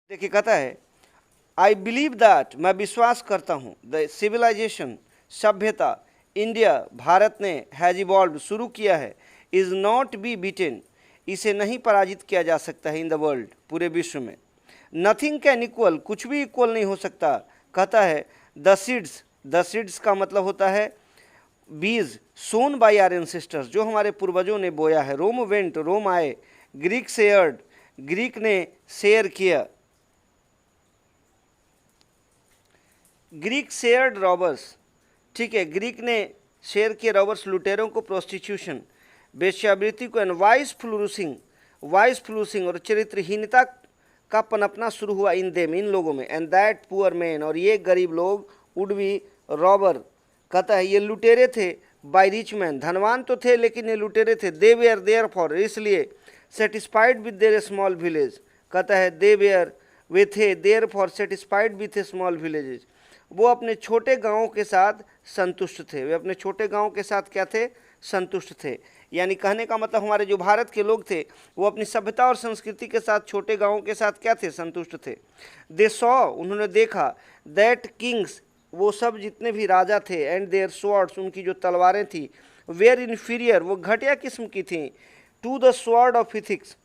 देखिए कहता है आई बिलीव दैट, मैं विश्वास करता हूँ, द सिविलाइजेशन, सभ्यता, इंडिया, भारत ने, हैज इवॉल्व, शुरू किया है, इज़ नॉट बी बीटेन, इसे नहीं पराजित किया जा सकता है, इन द वर्ल्ड, पूरे विश्व में, नथिंग कैन इक्वल, कुछ भी इक्वल नहीं हो सकता। कहता है द सीड्स, द सीड्स का मतलब होता है बीज, सोन बाय आर एंसेस्टर्स, जो हमारे पूर्वजों ने बोया है, रोम वेंट, रोम आए, ग्रीक शेयर्ड, ग्रीक ने शेयर किया, ग्रीक शेयर्ड रॉबर्स, ठीक है, ग्रीक ने शेयर किए रॉबर्स, लुटेरों को, प्रोस्टिट्यूशन, वेश्यावृत्ति को, एंड वाइस फ्लूरिशिंग, वाइस फ्लूरिशिंग और चरित्रहीनता का पनपना शुरू हुआ इन देम, इन लोगों में, एंड दैट पुअर मैन, और ये गरीब लोग, वुड बी रॉबर, कहता है ये लुटेरे थे, बाय रिच मैन, धनवान तो थे लेकिन ये लुटेरे थे, दे वेयर देयर फॉर, इसलिए, satisfied with their small village, कहता है दे वेयर, वे थे, therefore satisfied with a small villages, वो अपने छोटे गांवों के साथ संतुष्ट थे, वे अपने छोटे गांवों के साथ क्या थे, संतुष्ट थे। यानी कहने का मतलब हमारे जो भारत के लोग थे वो अपनी सभ्यता और संस्कृति के साथ छोटे गांवों के साथ क्या थे, संतुष्ट थे। दे सॉ, उन्होंने देखा, दैट किंग्स, वो सब जितने भी राजा थे, एंड देयर स्वॉर्ड्स, उनकी जो तलवारें थी, वेयर इन्फीरियर, वो घटिया किस्म की थी, to the sword of ethics,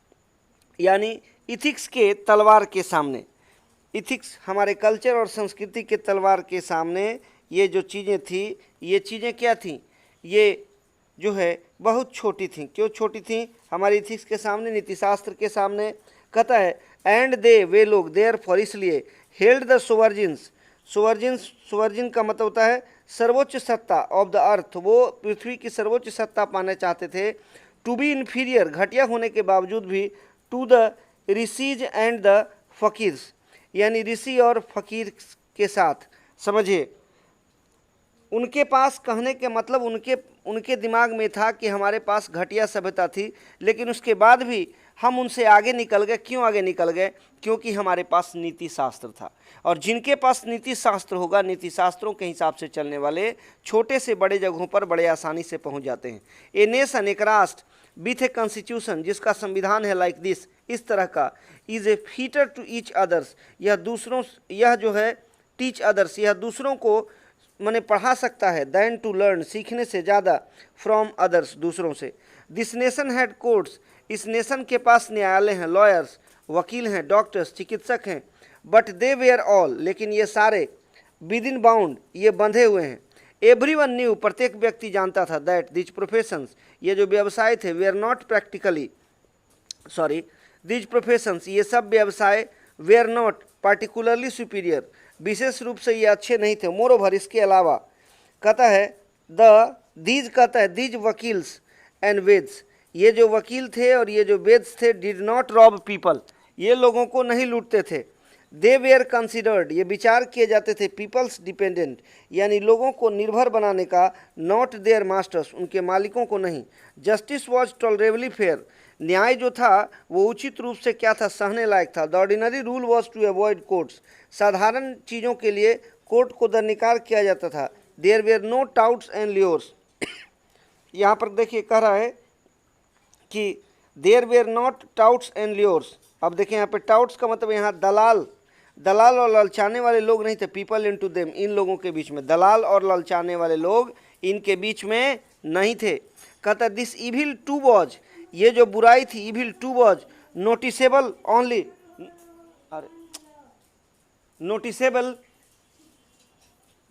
यानी इथिक्स के तलवार के सामने, इथिक्स हमारे कल्चर और संस्कृति के तलवार के सामने ये जो चीज़ें थी, ये चीज़ें क्या थीं, ये जो है बहुत छोटी थीं। क्यों छोटी थीं? हमारी इथिक्स के सामने, नीतिशास्त्र के सामने। कहता है एंड दे, वे लोग, देयर फॉर, इसलिए, हेल्ड द सोवर्जिन्स, सोवर्जिन्स, सोवर्जिन का मतलब होता है सर्वोच्च सत्ता, ऑफ द अर्थ, वो पृथ्वी की सर्वोच्च सत्ता पाना चाहते थे, टू बी इन्फीरियर, घटिया होने के बावजूद भी, to the rishis and the fakirs, यानी ऋषि और फकीर के साथ, समझिए उनके पास, कहने के मतलब उनके दिमाग में था कि हमारे पास घटिया सभ्यता थी, लेकिन उसके बाद भी हम उनसे आगे निकल गए। क्यों आगे निकल गए? क्योंकि हमारे पास नीति शास्त्र था, और जिनके पास नीति शास्त्र होगा, नीति शास्त्रों के हिसाब से चलने वाले, छोटे से बड़े जगहों पर बड़े आसानी से पहुंच जाते हैं। ए नेशन, एक राष्ट्र, विथ ए कॉन्स्टिट्यूशन, जिसका संविधान है, लाइक दिस, इस तरह का, is a fetter to each others, यह दूसरों, यह जो है टीच अदर्स, यह दूसरों को मैंने पढ़ा सकता है, दैन टू लर्न, सीखने से ज़्यादा, फ्रॉम अदर्स, दूसरों से। दिस नेशन हैड कोर्ट्स, इस नेशन के पास न्यायालय हैं, लॉयर्स, वकील हैं, डॉक्टर्स, चिकित्सक हैं, बट दे वेयर ऑल, लेकिन ये सारे, विद इन बाउंड, ये बंधे हुए हैं, एवरीवन न्यू, प्रत्येक व्यक्ति जानता था, दैट दिज प्रोफेशंस, ये जो व्यवसाय थे, they are not practically, sorry, these professions, ये सब व्यवसाय, they are not particularly superior, विशेष रूप से ये अच्छे नहीं थे। मोर ओवर, इसके अलावा, कहता है दीज, कहता है दीज वकील्स एंड वेद्स, ये जो वकील थे और ये जो वेद्स थे, डिड नॉट रॉब पीपल, ये लोगों को नहीं लूटते थे। दे वेयर कंसिडर्ड, ये विचार किए जाते थे, पीपल्स डिपेंडेंट, यानी लोगों को निर्भर बनाने का, नॉट देयर मास्टर्स, उनके मालिकों को नहीं। जस्टिस वॉज टॉलरेबली फेयर, न्याय जो था वो उचित रूप से क्या था, सहने लायक था। The ordinary rule was to avoid courts, साधारण चीज़ों के लिए कोर्ट को दरनिकार किया जाता था। There were no touts and lures, यहाँ पर देखिए कह रहा है कि there were not touts and lures. अब देखिए यहाँ पे टाउट्स का मतलब यहाँ दलाल, दलाल और ललचाने वाले लोग नहीं थे, पीपल इन टू देम, इन लोगों के बीच में, दलाल और ललचाने वाले लोग इनके बीच में नहीं थे। कहता दिस इविल टू वॉज, ये जो बुराई थी, evil too was noticeable only, अरे noticeable,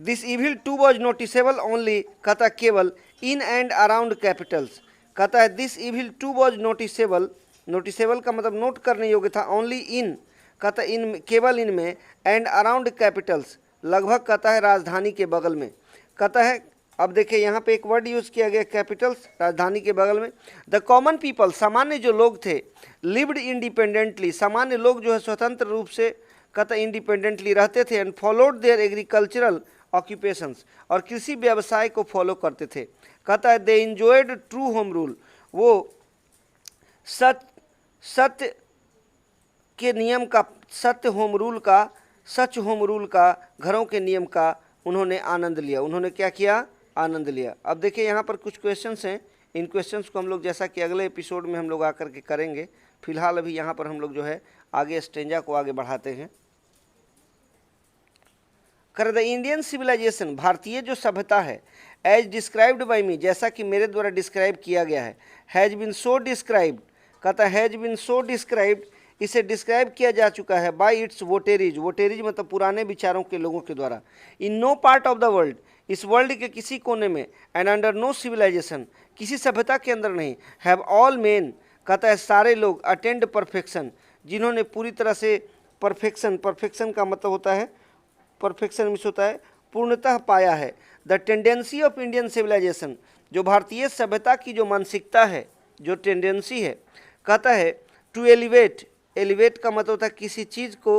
this evil too was noticeable only, कहता केवल इन एंड अराउंड कैपिटल्स, कहता है this evil too was noticeable, noticeable का मतलब नोट करने योग्य था, ओनली इन, कहता इन, केवल इनमें, एंड अराउंड कैपिटल्स, लगभग, कहता है राजधानी के बगल में। कहता है अब देखिए यहाँ पे एक वर्ड यूज़ किया गया, कैपिटल्स, राजधानी के बगल में। द कॉमन पीपल, सामान्य जो लोग थे, लिव्ड इंडिपेंडेंटली, सामान्य लोग जो है स्वतंत्र रूप से, कहता इंडिपेंडेंटली रहते थे, and followed there agricultural occupations, और कृषि व्यवसाय को फॉलो करते थे। कहता है दे इंजॉयड ट्रू होम रूल, वो सत्य के नियम का, सत्य होम रूल का, सच होम रूल का, घरों के नियम का उन्होंने आनंद लिया। उन्होंने क्या किया? आनंद लिया। अब देखिए यहाँ पर कुछ क्वेश्चंस हैं, इन क्वेश्चंस को हम लोग जैसा कि अगले एपिसोड में हम लोग आकर के करेंगे, फिलहाल अभी यहाँ पर हम लोग जो है आगे स्टेंजा को आगे बढ़ाते हैं। कर द इंडियन सिविलाइजेशन, भारतीय जो सभ्यता है, एज डिस्क्राइब्ड बाई मी, जैसा कि मेरे द्वारा डिस्क्राइब किया गया है, हैज बीन सो डिस्क्राइब्ड, कहता हैज बीन सो डिस्क्राइब्ड, इसे डिस्क्राइब किया जा चुका है बाई इट्स वोटेरीज, वोटेरीज मतलब पुराने विचारों के लोगों के द्वारा, in no part of the world, इस वर्ल्ड के किसी कोने में, एंड अंडर नो सिविलाइजेशन, किसी सभ्यता के अंदर नहीं, हैव ऑल मेन, कहता है सारे लोग, अटेंड परफेक्शन, जिन्होंने पूरी तरह से परफेक्शन, परफेक्शन का मतलब होता है, परफेक्शन मीन्स होता है पूर्णतः पाया है, the tendency of Indian civilisation, जो भारतीय सभ्यता की जो मानसिकता है, जो टेंडेंसी है, कहता है टू एलिवेट, एलिवेट का मतलब होता है किसी चीज़ को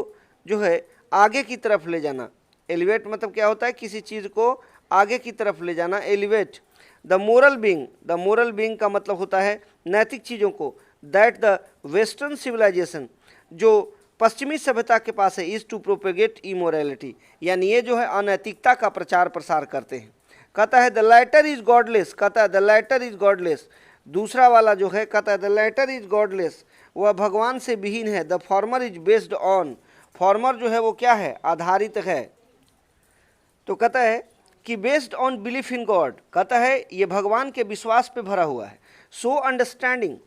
जो है आगे की तरफ ले जाना, एलिवेट मतलब क्या होता है, किसी चीज़ को आगे की तरफ ले जाना, elevate, the moral being, the moral being का मतलब होता है नैतिक चीज़ों को, दैट द वेस्टर्न सिविलाइजेशन, जो पश्चिमी सभ्यता के पास है, इज़ टू प्रोपेगेट इमोरलिटी, यानी ये जो है अनैतिकता का प्रचार प्रसार करते हैं। कहता है द लैटर इज गॉडलेस, कहता है द लैटर इज गॉडलेस, दूसरा वाला जो है कहता है द लैटर इज गॉडलेस, वह भगवान से विहीन है, the former is based on, farmer जो है वो क्या है, आधारित है, तो कहता है कि based on belief in God, कहता है ये भगवान के विश्वास पे भरा हुआ है, so understanding,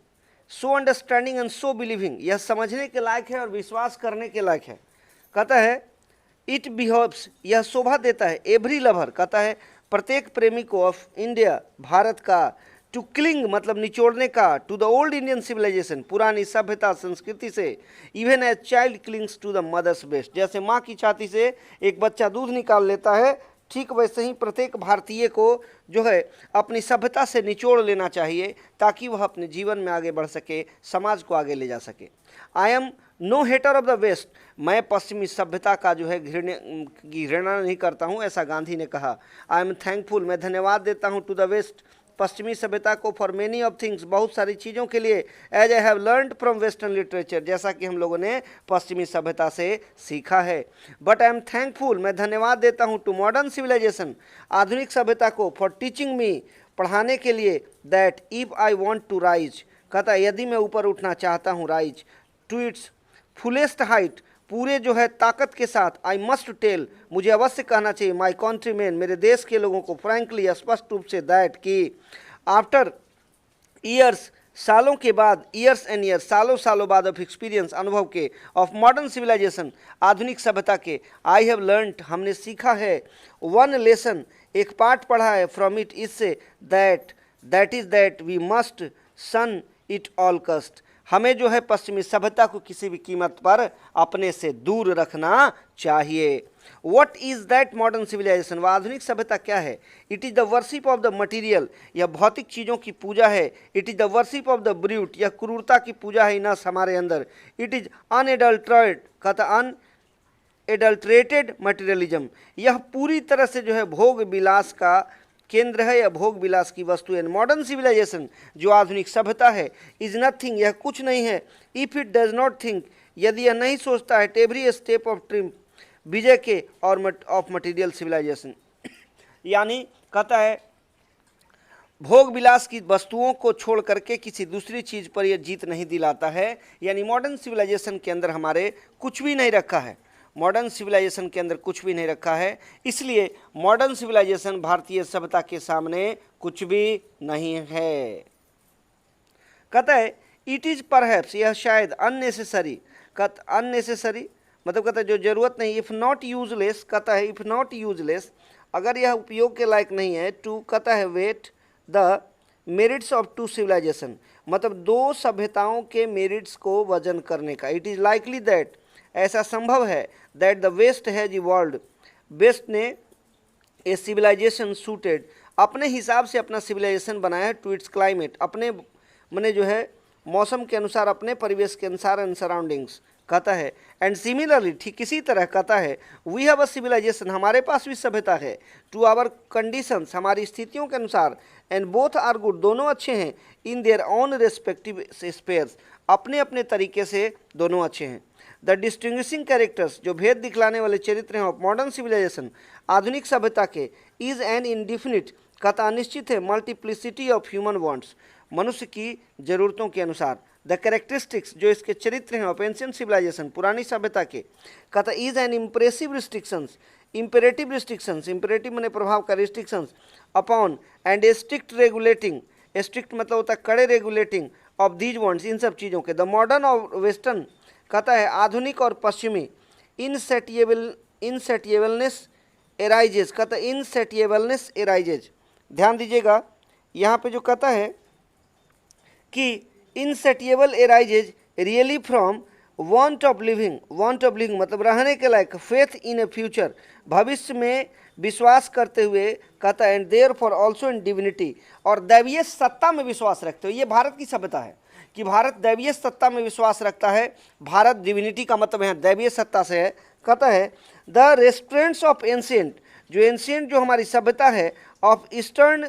so understanding and so believing, यह समझने के लायक है और विश्वास करने के लायक है। कहता है इट बिहेव्स, यह शोभा देता है, एवरी लवर, कहता है प्रत्येक प्रेमी को, ऑफ इंडिया, भारत का, टू क्लिंग मतलब निचोड़ने का, to the old Indian civilisation, पुरानी सभ्यता संस्कृति से, even as child clings to the mother's breast, जैसे माँ की छाती से एक बच्चा दूध निकाल लेता है, ठीक वैसे ही प्रत्येक भारतीय को जो है अपनी सभ्यता से निचोड़ लेना चाहिए ताकि वह अपने जीवन में आगे बढ़ सके, समाज को आगे ले जा सके। I am no hater of the West, मैं पश्चिमी सभ्यता का जो है घृणा नहीं करता हूँ, ऐसा गांधी ने कहा। आई एम थैंकफुल, मैं धन्यवाद देता हूँ, टू द वेस्ट, पश्चिमी सभ्यता को, फॉर मेनी ऑफ थिंग्स, बहुत सारी चीज़ों के लिए, as I have learned from western literature, जैसा कि हम लोगों ने पश्चिमी सभ्यता से सीखा है। बट आई एम थैंकफुल, मैं धन्यवाद देता हूँ, टू मॉडर्न सिविलाइजेशन, आधुनिक सभ्यता को, फॉर टीचिंग मी, पढ़ाने के लिए, that if I want to rise, कहता है यदि मैं ऊपर उठना चाहता हूँ, rise to its fullest height, पूरे जो है ताकत के साथ, आई मस्ट टेल, मुझे अवश्य कहना चाहिए, माई कंट्रीमैन, मेरे देश के लोगों को, फ्रैंकली, स्पष्ट रूप से, दैट कि आफ्टर ईयर्स, सालों के बाद, ईयर्स एंड ईयर्स, सालों सालों बाद, ऑफ एक्सपीरियंस, अनुभव के, ऑफ मॉडर्न सिविलाइजेशन, आधुनिक सभ्यता के, आई हैव लर्नड, हमने सीखा है, वन लेसन, एक पाठ पढ़ा है, फ्रॉम इट, इससे, that is that we must shun it all cost, हमें जो है पश्चिमी सभ्यता को किसी भी कीमत पर अपने से दूर रखना चाहिए। What is that modern civilisation, वह आधुनिक सभ्यता क्या है, it is the worship of the material, यह भौतिक चीज़ों की पूजा है, it is the worship of the brute, यह क्रूरता की पूजा है नस हमारे अंदर, इट इज़ अनएडल्ट्रेटेड, कहता अनएडल्ट्रेटेड मटीरियलिज्म, यह पूरी तरह से जो है भोग विलास का केंद्र है या भोग विलास की वस्तु है। मॉडर्न सिविलाइजेशन, जो आधुनिक सभ्यता है, इज नथिंग, यह कुछ नहीं है, if it does not think, यदि यह नहीं सोचता है, एवरी स्टेप ऑफ ट्रिम, विजय के, और ऑफ मटीरियल सिविलाइजेशन, यानी कहता है भोग विलास की वस्तुओं को छोड़ करके किसी दूसरी चीज़ पर यह जीत नहीं दिलाता है, यानी मॉडर्न सिविलाइजेशन के अंदर हमारे कुछ भी नहीं रखा है, मॉडर्न सिविलाइजेशन के अंदर कुछ भी नहीं रखा है, इसलिए मॉडर्न सिविलाइजेशन भारतीय सभ्यता के सामने कुछ भी नहीं है। कहता है इट इज़ परहैप्स, यह शायद, अननेसेसरी, अननेसेसरी मतलब कहता है जो जरूरत नहीं, इफ़ नॉट यूजलेस, कहता है इफ़ नॉट यूजलेस, अगर यह उपयोग के लायक नहीं है, टू कहता है weigh the merits of two civilisation, मतलब दो सभ्यताओं के मेरिट्स को वजन करने का, इट इज़ लाइकली दैट, ऐसा संभव है, that the West has evolved, West ने ए सिविलाइजेशन सूटेड, अपने हिसाब से अपना सिविलाइजेशन बनाया है, टू इट्स क्लाइमेट, अपने मने जो है मौसम के अनुसार, अपने परिवेश के अनुसार, एंड सराउंडिंग्स, कहता है एंड सिमिलरली, ठीक इसी तरह कहता है वी हैव अ सिविलाइजेशन, हमारे पास भी सभ्यता है, टू आवर कंडीशंस, हमारी स्थितियों के अनुसार, एंड बोथ आर गुड, दोनों अच्छे हैं, in their own respective spheres, अपने अपने तरीके से दोनों अच्छे हैं। द डिस्टिंग्विशिंग कैरेक्टर्स, जो भेद दिखलाने वाले चरित्र हैं ऑफ मॉडर्न सिविलाइजेशन, आधुनिक सभ्यता के, इज एन इनडिफिनिट, कहता अनिश्चित है, मल्टीप्लिसिटी ऑफ ह्यूमन वांट्स, मनुष्य की जरूरतों के अनुसार, द कैरेक्टरिस्टिक्स जो इसके चरित्र हैं ऑफ एंशिएंट सिविलाइजेशन पुरानी सभ्यता के, कहता is an impressive restrictions, imperative restrictions, imperative माने प्रभाव का, restrictions upon and A strict regulating, strict मतलब होता है कड़े रेगुलेटिंग ऑफ दीज वॉन्ट्स, इन सब चीज़ों के, द मॉडर्न और वेस्टर्न, कहता है आधुनिक और पश्चिमी, इनसेटिएबलनेस एराइजेज, कहता है इनसेटिएबलनेस एराइजेज। ध्यान दीजिएगा यहाँ पे जो कहता है कि insatiable arises really from want of living, want of living मतलब रहने के लायक, फेथ इन ए फ्यूचर भविष्य में विश्वास करते हुए, कहता है and therefore also in divinity, और दैवीय सत्ता में विश्वास रखते हुए। ये भारत की सभ्यता है कि भारत दैवीय सत्ता में विश्वास रखता है। भारत डिविनिटी का मतलब यहाँ दैवीय सत्ता से है। कहता है द रेस्टोरेंट्स ऑफ एंशिएंट, जो एंशिएंट जो हमारी सभ्यता है, of eastern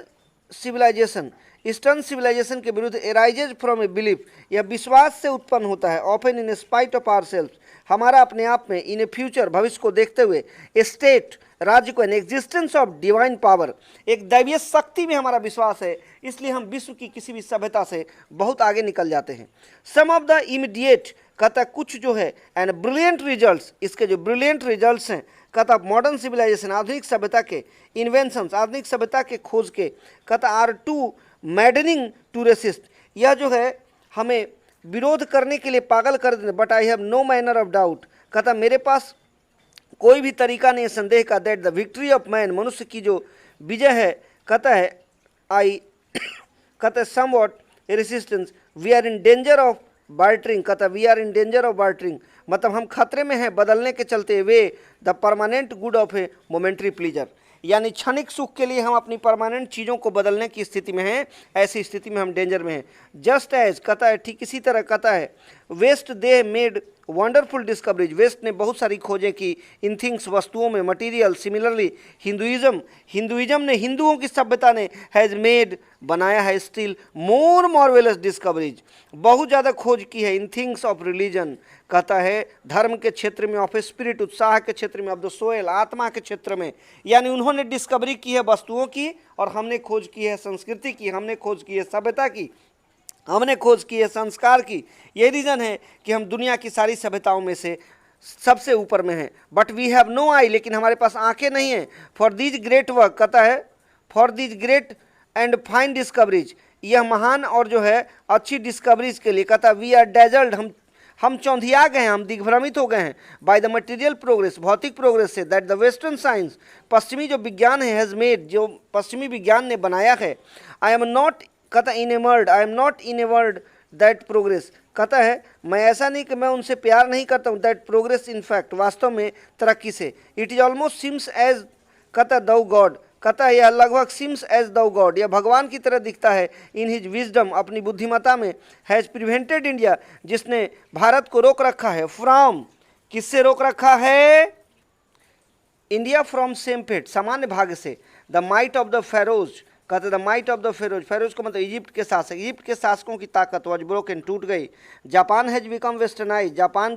civilisation, eastern civilisation के विरुद्ध एराइजेज फ्रॉम ए बिलीफ, यह विश्वास से उत्पन्न होता है, often in spite of our self, हमारा अपने आप में, इन ए फ्यूचर भविष्य को देखते हुए, ए स्टेट राज्य को, an existence of divine power, एक दैवीय शक्ति में हमारा विश्वास है, इसलिए हम विश्व की किसी भी सभ्यता से बहुत आगे निकल जाते हैं। सम ऑफ द इमीडिएट, कहता कुछ जो है, एंड ब्रिलियंट रिजल्ट्स, इसके जो ब्रिलियंट रिजल्ट्स हैं, कहता मॉडर्न सिविलाइजेशन आधुनिक सभ्यता के, इन्वेंशंस आधुनिक सभ्यता के खोज के, कहता are too maddening to resist, यह जो है हमें विरोध करने के लिए पागल कर देते, but I have no manner of doubt, कहता मेरे पास कोई भी तरीका नहीं है संदेह का, that the victory of man, मनुष्य की जो विजय है, कहता है आई कहता है somewhat resistance, we are in danger of bartering, कहता we are in danger of bartering, मतलब हम खतरे में हैं बदलने के चलते, weigh the permanent good of a momentary pleasure, यानी क्षणिक सुख के लिए हम अपनी परमानेंट चीज़ों को बदलने की स्थिति में हैं, ऐसी स्थिति में हम डेंजर में हैं। जस्ट एज, कहता है ठीक इसी तरह, कहता है West they made wonderful discoveries, West ने बहुत सारी खोजें की इन थिंग्स वस्तुओं में, मटीरियल, सिमिलरली हिंदुइज्म ने, हिंदुओं की सभ्यता ने, हैज़ मेड बनाया है स्टिल मोर मार्वेलस डिस्कवरीज, बहुत ज़्यादा खोज की है इन थिंग्स ऑफ रिलीजन, कहता है धर्म के क्षेत्र में, ऑफ स्पिरिट उत्साह के क्षेत्र में, ऑफ द सोयल आत्मा के क्षेत्र में, यानी उन्होंने डिस्कवरी की है वस्तुओं की और हमने खोज की है संस्कृति की, हमने खोज की है सभ्यता की, हमने खोज की है संस्कार की। ये रीज़न है कि हम दुनिया की सारी सभ्यताओं में से सबसे ऊपर में हैं। बट वी हैव नो आई, लेकिन हमारे पास आंखें नहीं हैं, फॉर दीज ग्रेट वर्क, कहता है for these great and fine discoveries, यह महान और जो है अच्छी डिस्कवरीज के लिए, कहता वी आर डेजल्ड, हम चौंधिया गए हैं, हम दिग्भ्रमित हो गए हैं, बाय द मटेरियल प्रोग्रेस, भौतिक प्रोग्रेस से, दैट द वेस्टर्न साइंस, पश्चिमी जो विज्ञान है, हैज़ मेड, जो पश्चिमी विज्ञान ने बनाया है, आई एम नॉट, कहता enamoured, I am not enamoured that progress, कहता है मैं ऐसा नहीं कि मैं उनसे प्यार नहीं करता हूँ, दैट प्रोग्रेस इन फैक्ट, वास्तव में तरक्की से, it is almost seems as, कहता दौ गॉड, कहता है यह लगभग सिम्स एज दौ गॉड, यह भगवान की तरह दिखता है, इन हिज विजडम, अपनी बुद्धिमत्ता में, हैज़ प्रिवेंटेड इंडिया, जिसने भारत को रोक रखा है, फ्रॉम, किससे रोक रखा है, इंडिया फ्रॉम सेम फेट, सामान्य भाग से, the might of the Pharaohs, कहते the might of the Pharaohs, Pharaohs को मतलब इजिप्ट के शासक, इजिप्ट के शासकों की ताकत वाज ब्रोकन, टूट गई। Japan has become westernise, Japan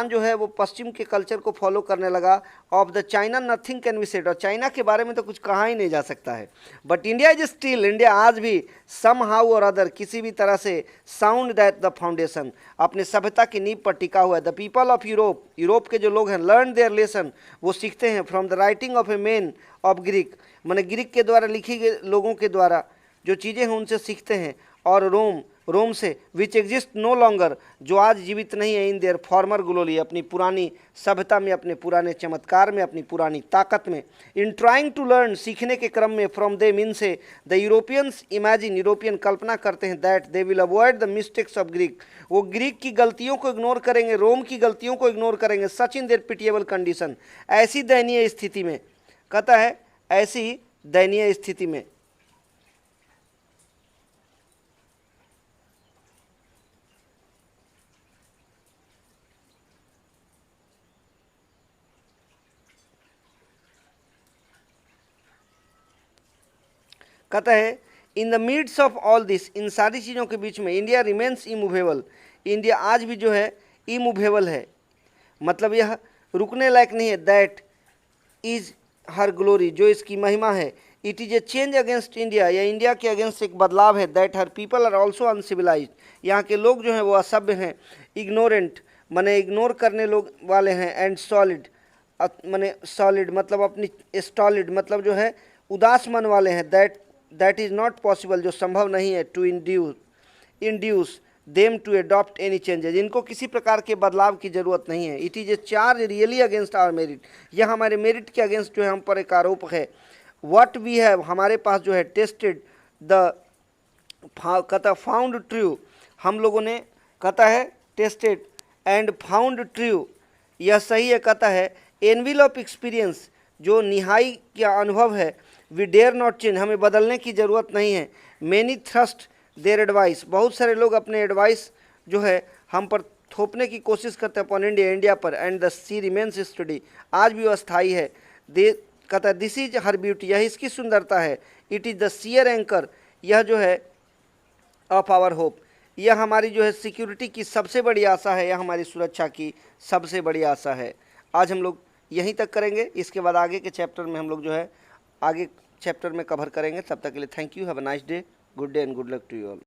जो है वो पश्चिम के कल्चर को फॉलो करने लगा। Of the China nothing can be said, और चाइना के बारे में तो कुछ कहा ही नहीं जा सकता है। But India is still, India आज भी सम हाउ और अदर, किसी भी तरह से, साउंड दैट द फाउंडेशन, अपने सभ्यता की नींव पर टिका हुआ है। The people of Europe, Europe के जो लोग हैं, लर्न देयर लेसन, वो सीखते हैं from the writing of a man of Greek, माने ग्रीक के द्वारा लिखी गई लोगों के द्वारा जो चीज़ें हैं उनसे सीखते हैं, और रोम से, विच एग्जिस्ट नो लॉन्गर, जो आज जीवित नहीं है, इन देयर फॉर्मर ग्लोरी, अपनी पुरानी सभ्यता में, अपने पुराने चमत्कार में, अपनी पुरानी ताकत में। इन ट्राइंग टू लर्न, सीखने के क्रम में, फ्रॉम देम, इनसे, द यूरोपियंस इमेजिन, यूरोपियन कल्पना करते हैं, that they will avoid the mistakes of Greek, वो ग्रीक की गलतियों को इग्नोर करेंगे, रोम की गलतियों को इग्नोर करेंगे, सच इन देयर पिटिएबल कंडीशन, ऐसी दयनीय स्थिति में, कहता है ऐसी दयनीय स्थिति में। कहता है in the midst of all this, इन सारी चीज़ों के बीच में, इंडिया रिमेन्स इमूवेबल, इंडिया आज भी जो है इमूवेबल है, मतलब यह रुकने लायक नहीं है। दैट इज हर ग्लोरी, जो इसकी महिमा है, it is a change against India, या इंडिया के अगेंस्ट एक बदलाव है। That her people are also uncivilise, यहाँ के लोग जो हैं वो असभ्य हैं। इग्नोरेंट माने इग्नोर करने लोग वाले हैं। एंड सॉलिड माने सॉलिड मतलब अपनी स्टॉलिड मतलब जो है उदास मन वाले हैं। दैट इज़ नॉट पॉसिबल, जो संभव नहीं है। To induce them to adopt any changes, इनको किसी प्रकार के बदलाव की जरूरत नहीं है। It is a charge really against our merit, यह हमारे मेरिट के अगेंस्ट जो है हम पर एक आरोप है। व्हाट वी हैव, हमारे पास जो है टेस्टेड द कहता फाउंड ट्रू, हम लोगों ने कहता है टेस्टेड एंड फाउंड ट्रू, यह सही है। कहता है एनविलॉप एक्सपीरियंस, जो निहाई का अनुभव है। वी डेयर नॉट चेंज, हमें बदलने की ज़रूरत नहीं है। मैनी थ्रस्ट देयर एडवाइस, बहुत सारे लोग अपने एडवाइस जो है हम पर थोपने की कोशिश करते हैं अपॉन इंडिया पर। And the sea remains study, आज भी वो अस्थायी है। दे कहता है दिस इज हर ब्यूटी, यह इसकी सुंदरता है। It is the sheer anchor, यह जो है ऑफ आवर होप, यह हमारी जो है सिक्योरिटी की सबसे बड़ी आशा है, यह हमारी सुरक्षा की सबसे बड़ी आशा है। आज हम लोग यहीं तक करेंगे, इसके बाद आगे के चैप्टर में हम लोग जो है आगे चैप्टर में कवर करेंगे। तब तक के लिए thank you, have a nice day, good day and good luck to you all.